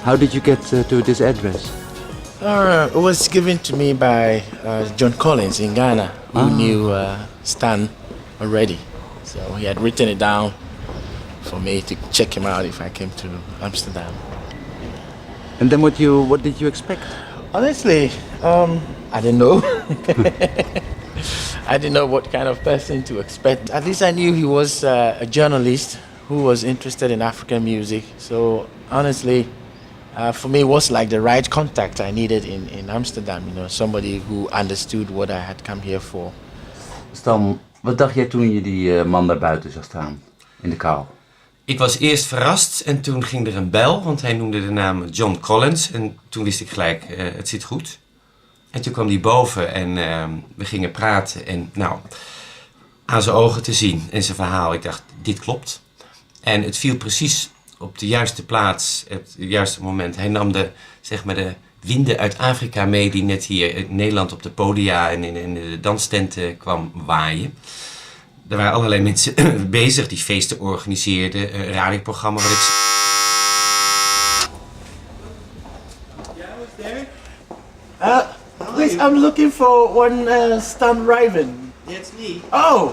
How did you get to this address? It was given to me by John Collins in Ghana, who knew Stan already. So he had written it down for me to check him out if I came to Amsterdam. And then what did you expect? Honestly, I didn't know. I didn't know what kind of person to expect. At least I knew he was a journalist who was interested in African music. So honestly, for me, it was like the right contact I needed in Amsterdam. You know, somebody who understood what I had come here for. Stan, wat dacht jij toen je die man daar buiten zag staan in de kou? Ik was eerst verrast en toen ging er een bel, want hij noemde de naam John Collins. En toen wist ik gelijk, het zit goed. En toen kwam hij boven en we gingen praten. En nou, aan zijn ogen te zien en zijn verhaal, ik dacht, dit klopt. En het viel precies op de juiste plaats, het juiste moment. Hij nam de winden uit Afrika mee die net hier in Nederland op de podia en in de danstenten kwam waaien. Er waren allerlei mensen bezig die feesten organiseerden, een radioprogramma wat ik... Please, I'm looking for one Stan Rijven. It's me. Oh!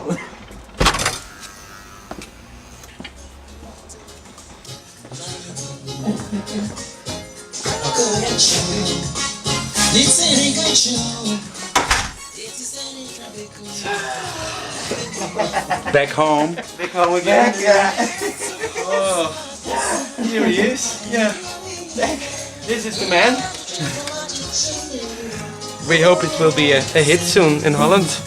Back home. Back home again? Yeah. Oh, here he is. Yeah. This is the man. We hope it will be a hit soon in Holland.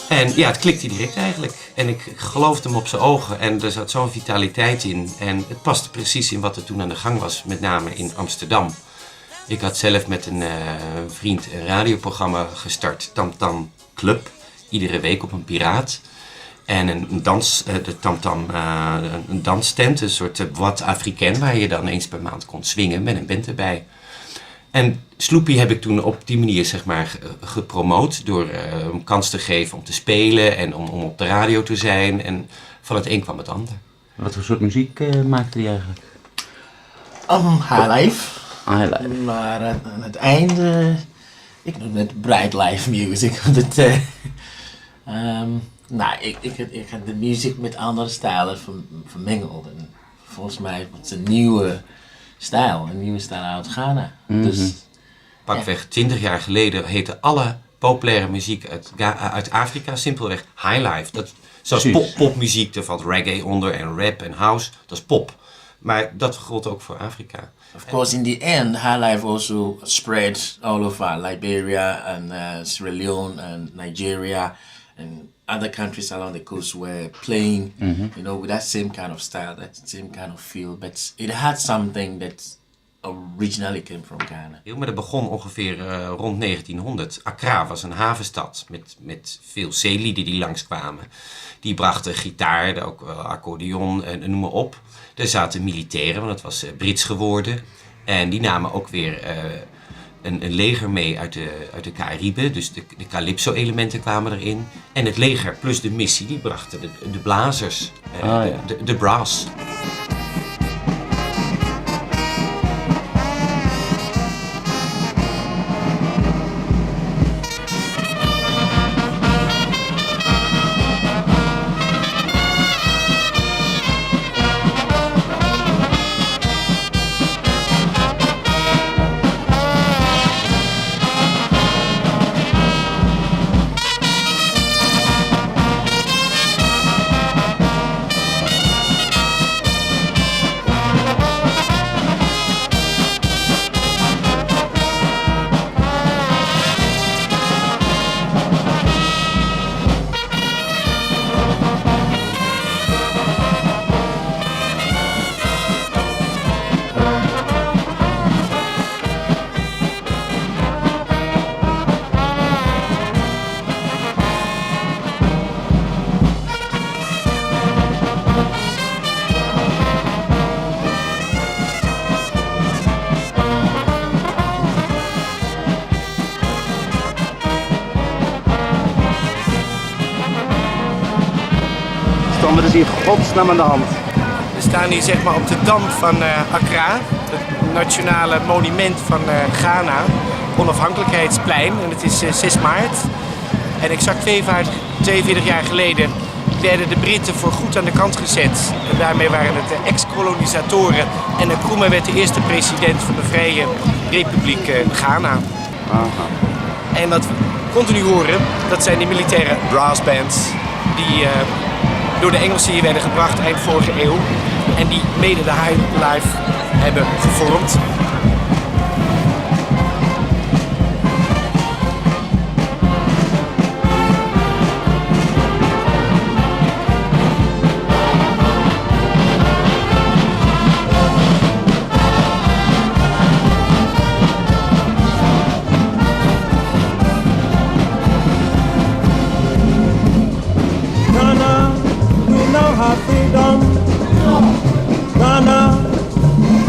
En ja, het klikte direct eigenlijk. En ik geloofde hem op zijn ogen en er zat zo'n vitaliteit in. En het paste precies in wat er toen aan de gang was, met name in Amsterdam. Ik had zelf met een vriend een radioprogramma gestart, Tam Tam Club. Iedere week op een piraat. En een danstent, een soort boîte africaine, waar je dan eens per maand kon swingen met een band erbij. En Sloopy heb ik toen op die manier gepromoot door hem kans te geven om te spelen en om op de radio te zijn. En van het een kwam het ander. Wat voor soort muziek maakte hij eigenlijk? Highlife. Highlife. Maar aan het einde, ik noem het bright life music. Ik heb de muziek met andere stijlen vermengeld. En volgens mij was het een nieuwe stijl uit Ghana. Dus, pakweg 20 jaar geleden heette alle populaire muziek uit Afrika simpelweg highlife. Zoals popmuziek, er valt reggae onder en rap en house, dat is pop. Maar dat gold ook voor Afrika. Of course, in the end, highlife also spread all over Liberia and Sierra Leone and Nigeria and other countries along the coast were playing, you know, with that same kind of style, that same kind of feel. But it had something that originally came from Ghana. Maar dat begon ongeveer rond 1900. Accra was een havenstad met veel zeelieden die langskwamen. Die brachten gitaar, ook accordeon en noem maar op. Er zaten militairen, want het was Brits geworden. En die namen ook weer een leger mee uit de Cariben. Dus de calypso-elementen kwamen erin. En het leger plus de missie, die brachten de blazers, de brass. Wat is hier godsnaam aan de hand? We staan hier zeg maar op de dam van Accra. nationale monument van Ghana, Onafhankelijkheidsplein. En het is 6 maart. En exact 42 jaar geleden werden de Britten voor goed aan de kant gezet. En daarmee waren het de ex-kolonisatoren. En Nkomo werd de eerste president van de Vrije Republiek Ghana. Aha. En wat we continu horen, dat zijn die militaire brassbands die door de Engelsen hier werden gebracht eind vorige eeuw. En die mede de highlife hebben gevormd.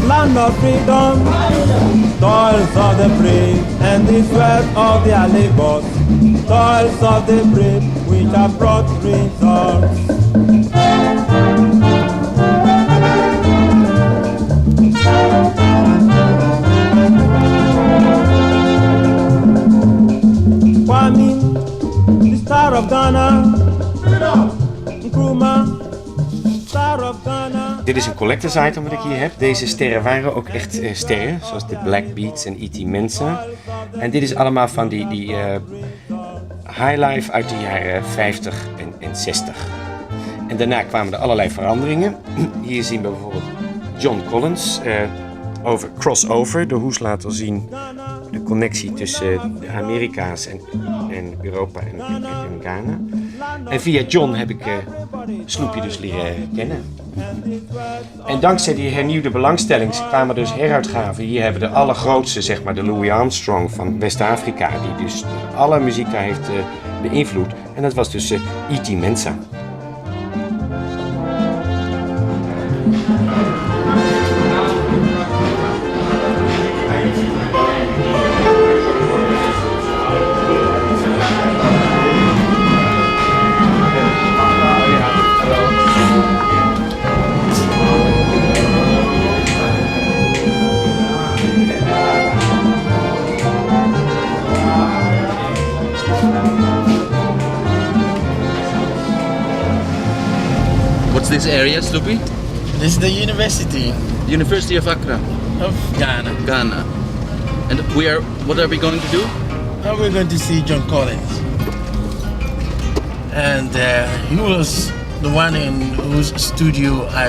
Land of freedom, toils of the brave, and the sweat of their labors, toils of the brave, which have brought results. Kwame, the star of Ghana, Nkrumah, star of Ghana. Dit is een collectors item wat ik hier heb. Deze sterren waren ook echt sterren, zoals de Black Beats en e.t.mensah. En dit is allemaal van die highlife uit de jaren 50 en 60. En daarna kwamen er allerlei veranderingen. Hier zien we bijvoorbeeld John Collins over Crossover. De hoes laat al zien de connectie tussen de Amerika's en Europa en Ghana. En via John heb ik Sloopy dus leren kennen. En dankzij die hernieuwde belangstelling kwamen dus heruitgaven. Hier hebben we de allergrootste, zeg maar, de Louis Armstrong van West-Afrika, die dus alle muziek daar heeft beïnvloed. En dat was dus e.t.mensah. What's this area, Sloopy? This is the university University of Accra, of Ghana. Ghana. And what are we going to do? Now we're going to see John Collins. And he was the one in whose studio I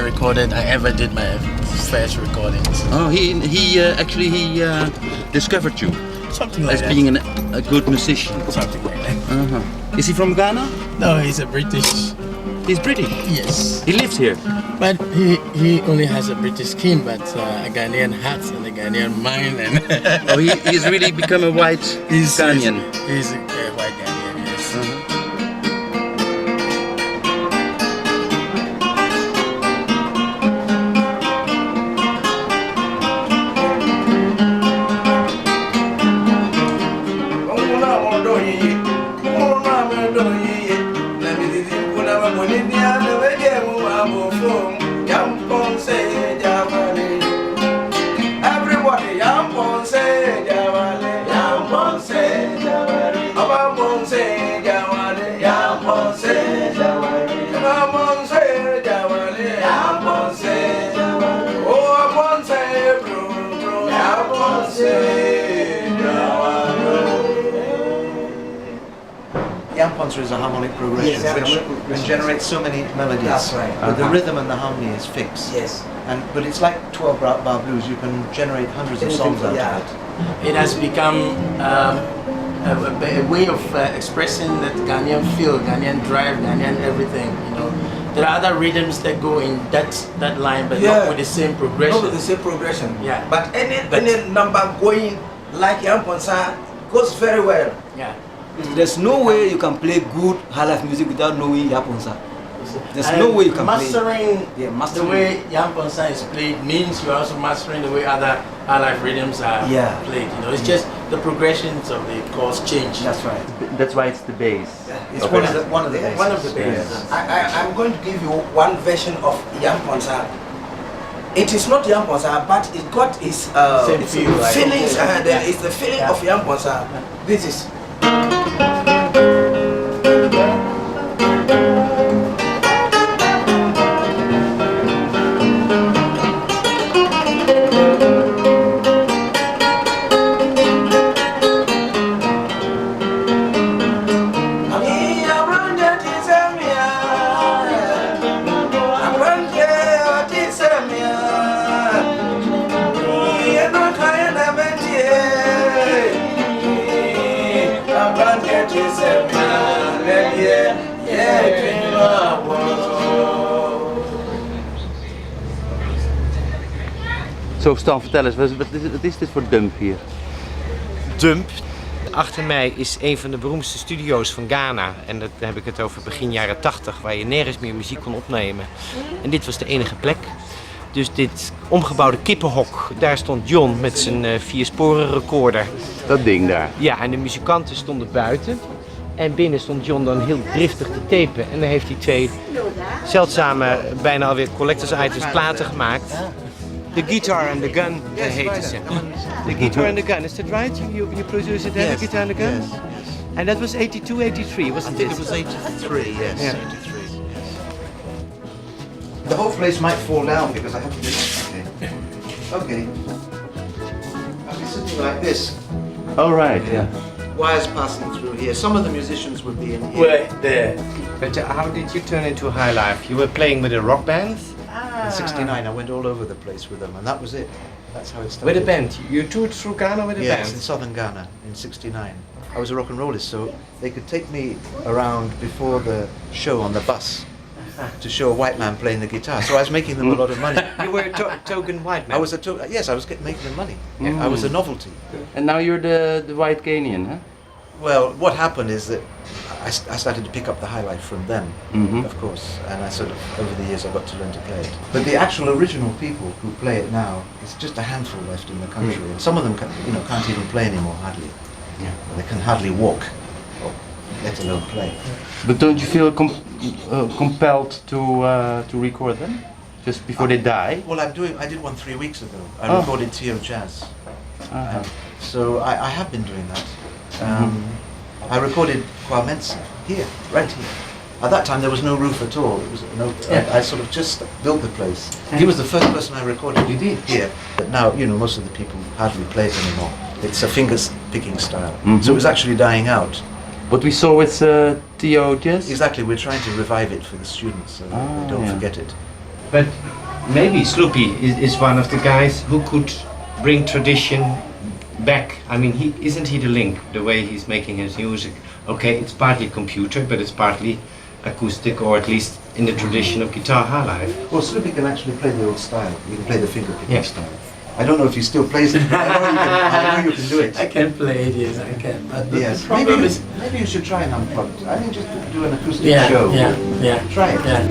ever did my first recordings. Oh, he actually discovered you Something like as that. being a good musician. Something like that. Uh-huh. Is he from Ghana? No, he's a British. He's British. Yes. He lives here. But he only has a British skin, but a Ghanaian heart and a Ghanaian mind. And Oh, he's really become a white Ghanaian. He's a white Ghanaian, yes. Giamfy is a harmonic progression, which generates so many melodies. That's right. But the rhythm and the harmony is fixed. Yes. But it's like 12 bar blues. You can generate hundreds of songs out of it. It has become a way of expressing that Ghanaian feel, Ghanaian drive, Ghanaian everything. You know, there are other rhythms that go in that line, but not with the same progression. Not with the same progression. Yeah. But any number going like Giamfy goes very well. Yeah. There's no way you can play good highlife music without knowing Giamfy. There's no way you can mastering play. The way Giamfy is played means you're also mastering the way other highlife rhythms are played. You know, it's just the progressions of the chords change. That's right. That's why it's the bass. It's one of the bases. One of the bases. I'm going to give you one version of Giamfy it is not Giamfy, but it got its Same feel, like, feelings. okay. It's the feeling of Giamfy. This is. Zo Stan, vertel eens, wat is dit voor dump hier? Dump. Achter mij is een van de beroemdste studio's van Ghana. En dat heb ik het over begin jaren 80, waar je nergens meer muziek kon opnemen. En dit was de enige plek. Dus dit omgebouwde kippenhok, daar stond John met zijn 4-sporen recorder. Dat ding daar. Ja, en de muzikanten stonden buiten. En binnen stond John dan heel driftig te tapen. En dan heeft hij 2 zeldzame, bijna alweer collectors items platen gemaakt. The Guitar and the Gun heten ze. The Guitar and the Gun, is that right? You produced it, the Guitar and the Gun? Yes. And that was 82, 83, wasn't it? I think it was 83, yes. Yeah. 83. The whole place might fall down because I have to do this. Okay. I'll be sitting like this. All right, yeah. Wires passing through here. Some of the musicians would be in here. We're there. But how did you turn into high life? You were playing with a rock band? In '69, I went all over the place with them, and that was it. That's how it started. With a band? You toured through Ghana with a Yes, band? in southern Ghana in '69. I was a rock and rollist, so they could take me around before the show on the bus to show a white man playing the guitar. So I was making them a lot of money. You were a token white man? I was yes, I was making them money. Yeah, I was a novelty. And now you're the white Ghanaian, huh? Well, what happened is that I started to pick up the highlight from them, of course, and I sort of, over the years, I got to learn to play it. But the actual original people who play it now, it's just a handful left in the country, and some of them can't even play anymore, hardly. Yeah. They can hardly walk, or let alone play. But don't you feel compelled to record them just before they die? Well, I did one 3 weeks ago. I recorded T.O.Jazz. So I have been doing that. I recorded e.t.mensah here, right here. At that time there was no roof at all. It was I sort of just built the place. He was the first person I recorded. You did? Here. But now, most of the people hardly play it anymore. It's a finger-picking style. So it was actually dying out. What we saw with T.O.Jazz? Exactly, we're trying to revive it for the students so they don't forget it. But maybe Sloopy is one of the guys who could bring tradition back. I mean, isn't he the link, the way he's making his music? Okay, it's partly computer, but it's partly acoustic, or at least in the tradition of guitar highlife. Well, Sloopy can actually play the old style. He can play the finger-picking style. I don't know if he still plays it, but I know you can do it. I can play it, yes, I can. But yes, the problem is... maybe you should try an unplugged. I think just do an acoustic show. Yeah. Try it. Yeah.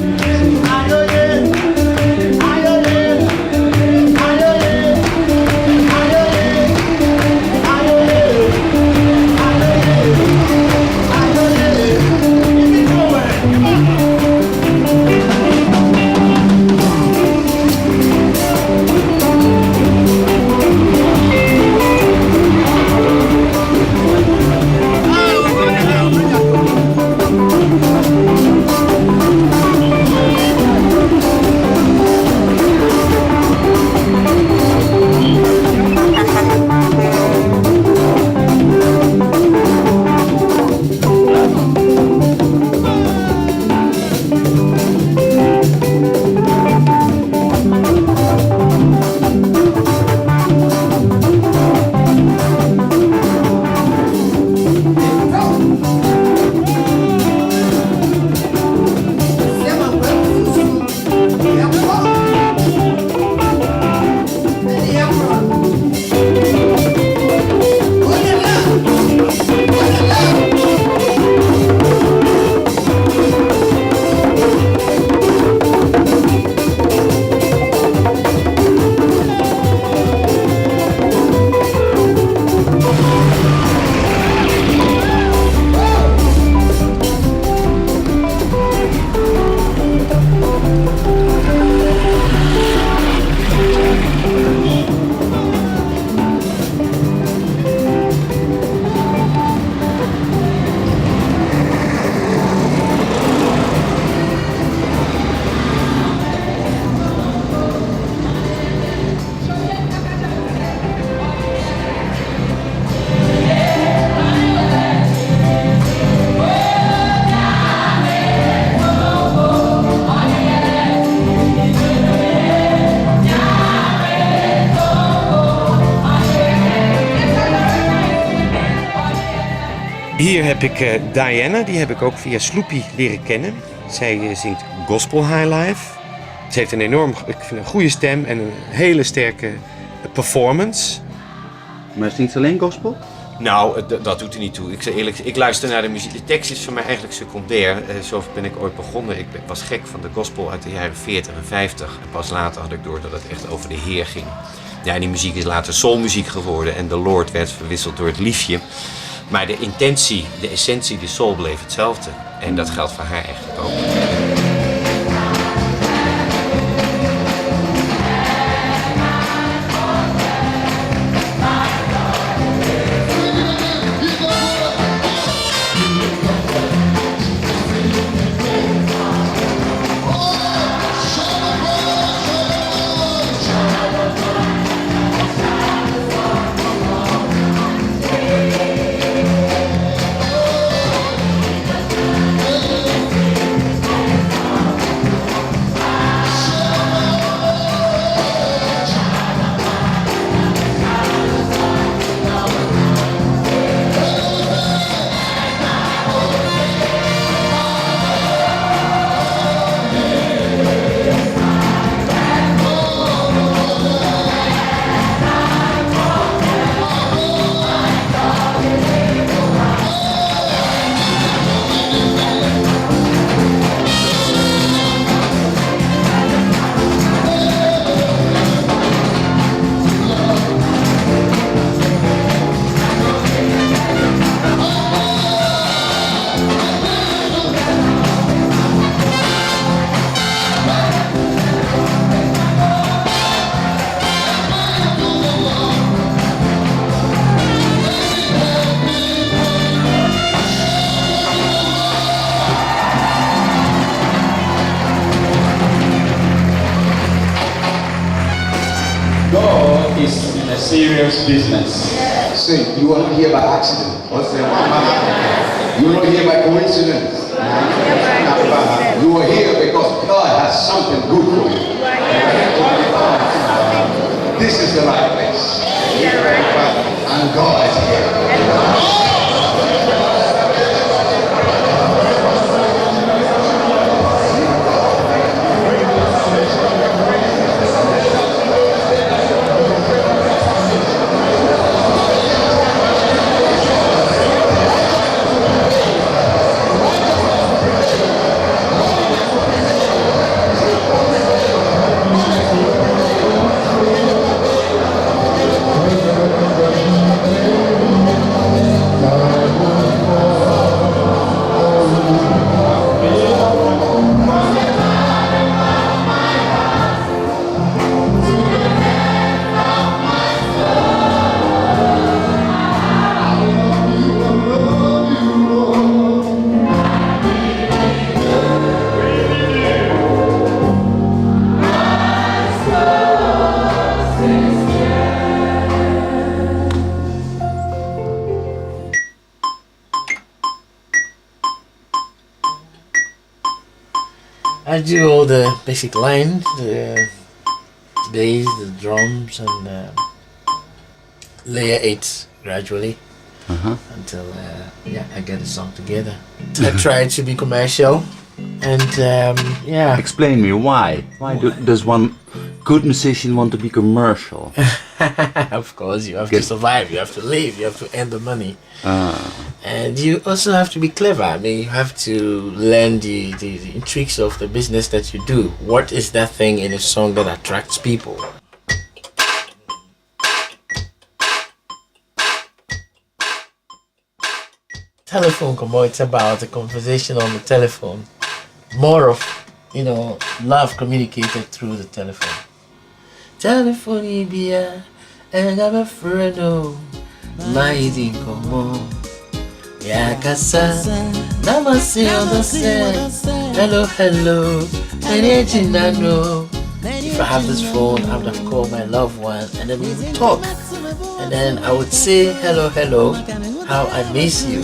Hier heb ik Diana, die heb ik ook via Sloopy leren kennen. Zij zingt gospel highlife. Ze heeft een goede stem en een hele sterke performance. Maar zingt ze alleen gospel? Nou, dat doet er niet toe. Ik zeg eerlijk, ik luister naar de muziek. De tekst is voor mij eigenlijk secundair. Zo ben ik ooit begonnen. Ik was gek van de gospel uit de jaren 40 en 50. En pas later had ik door dat het echt over de Heer ging. Ja, en die muziek is later soulmuziek geworden en de Lord werd verwisseld door het liefje. Maar de intentie, de essentie, de soul bleef hetzelfde. En dat geldt voor haar eigenlijk ook. Serious business. Say, you are not here by accident. You are not here by coincidence. You are here because God has something good for you. This is the right place. And God is here. I do all the basic line, the bass, the drums, and layer 8 gradually until I get the song together. I try to be commercial, and Explain me why. Does one good musician want to be commercial? Of course, you have to survive, you have to live, you have to earn the money. And you also have to be clever. I mean, you have to learn the tricks of the business that you do. What is that thing in a song that attracts people? Telephone Nkomo, it's about a conversation on the telephone. More of, love communicated through the telephone. Telephone Ibia, and I'm a friend of my Nkomo. Yakasa, Namaste on the set. Hello, if I have this phone, I would have called my loved one and then we would talk. And then I would say, hello, how I miss you.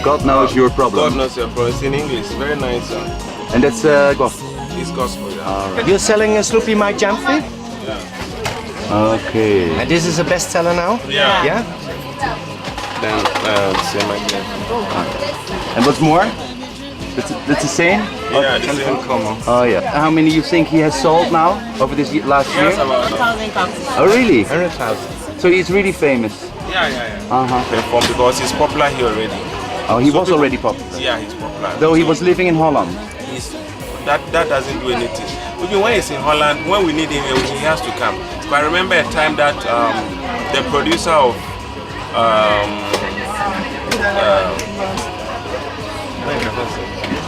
God knows your problem. God knows your problem. It's in English. Very nice song. And that's gospel. It's gospel. Yeah. All right. You're selling a Sloopy My Giamfy? Yeah. Okay. And this is a bestseller now? Yeah. Yeah? Then same again. And what's more? That's the same? Yeah, this is Nkomo. Oh yeah. How many you think he has sold now over this last year? Yes, about 1,000 copies. Oh really? 100,000. So he's really famous. yeah. Perform because he's popular here already. Oh, he was already popular. Yeah, he's popular. Though he was living in Holland. That doesn't do anything. Even when he's in Holland, when we need him, he has to come. But I remember a time that the producer of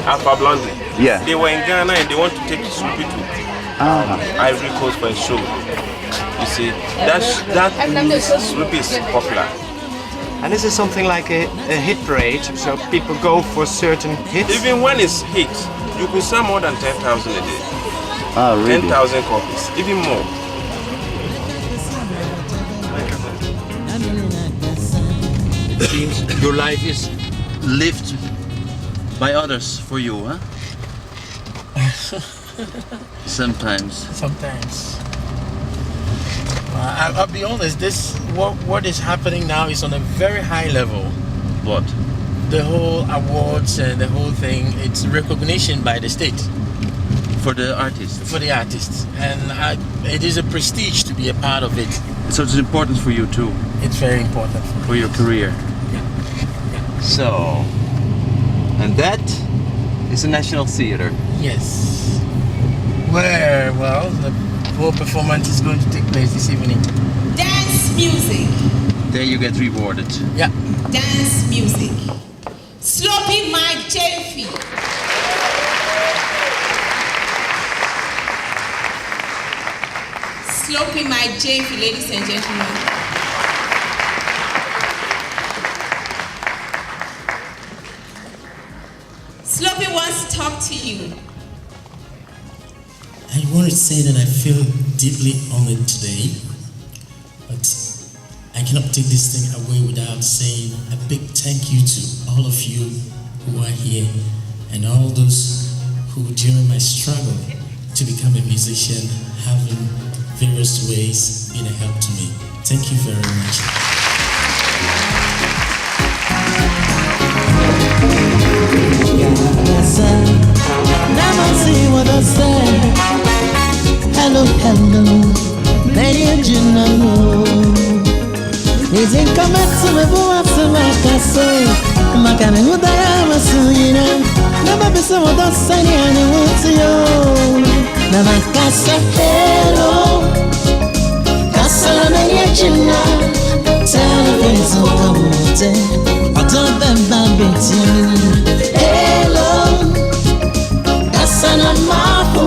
Alpha Blondie, yeah, they were in Ghana and they want to take Sloopy to Ivory Coast for a show. You see, that means Sloopy is popular. And this is something like a hit parade, so people go for certain hits? Even when it's hit, you could sell more than 10,000 a day. Oh, really? 10,000 copies, even more. It seems your life is lived by others for you, huh? Sometimes. Sometimes. I'll be honest, what is happening now is on a very high level. What? The whole awards and the whole thing, it's recognition by the state. For the artists? For the artists. And it is a prestige to be a part of it. So it's important for you too? It's very important. For your career? Yeah. So, and that is the National Theatre? Yes. Where, well, the whole performance is going to take place this evening. Dance music. There you get rewarded. Yeah. Dance music. Sloopy My Giamfy. Sloopy My Giamfy, ladies and gentlemen. Sloopy wants to talk to you. I want to say that I feel deeply honored today, but I cannot take this thing away without saying a big thank you to all of you who are here and all those who during my struggle to become a musician have in various ways been a help to me. Thank you very much. Hello, hello, ladies and gentlemen. Nizin kamatsu mebuatsu makaso, makane udaya masuyina. Nama bisa wadasani ane wutiyo. Nama kasa hello, kasa la menye china. Television kamote, atombe mbabiti. Hello, kasa na mapo.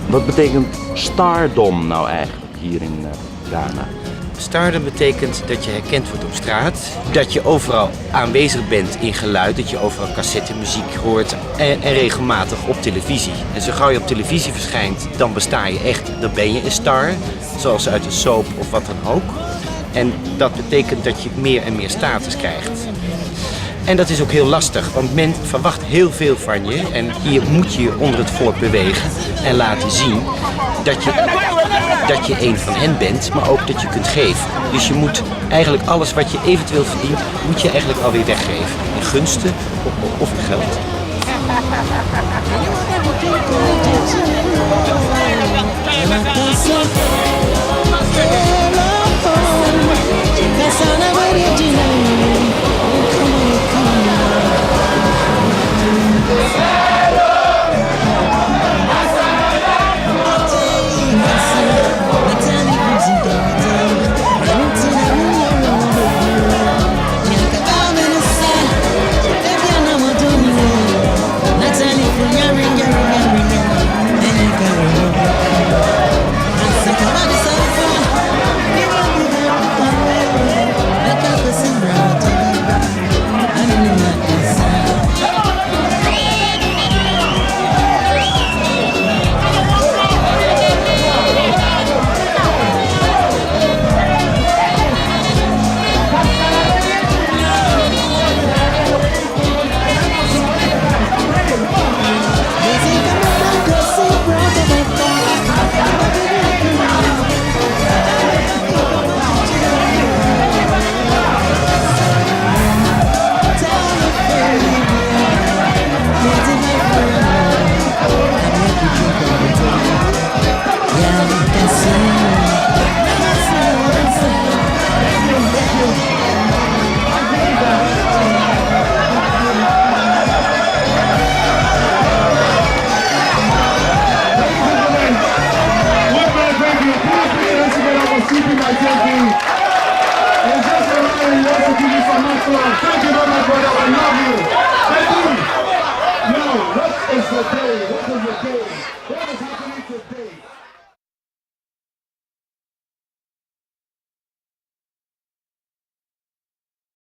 Wat betekent stardom nou eigenlijk hier in Ghana? Stardom betekent dat je herkend wordt op straat, dat je overal aanwezig bent in geluid, dat je overal cassettemuziek hoort en regelmatig op televisie. En zo gauw je op televisie verschijnt, dan besta je echt, dan ben je een star, zoals uit een soap of wat dan ook. En dat betekent dat je meer en meer status krijgt. En dat is ook heel lastig, want men verwacht heel veel van je. En hier moet je je onder het volk bewegen en laten zien dat je een van hen bent, maar ook dat je kunt geven. Dus je moet eigenlijk alles wat je eventueel verdient, moet je eigenlijk alweer weggeven. In gunsten of in geld.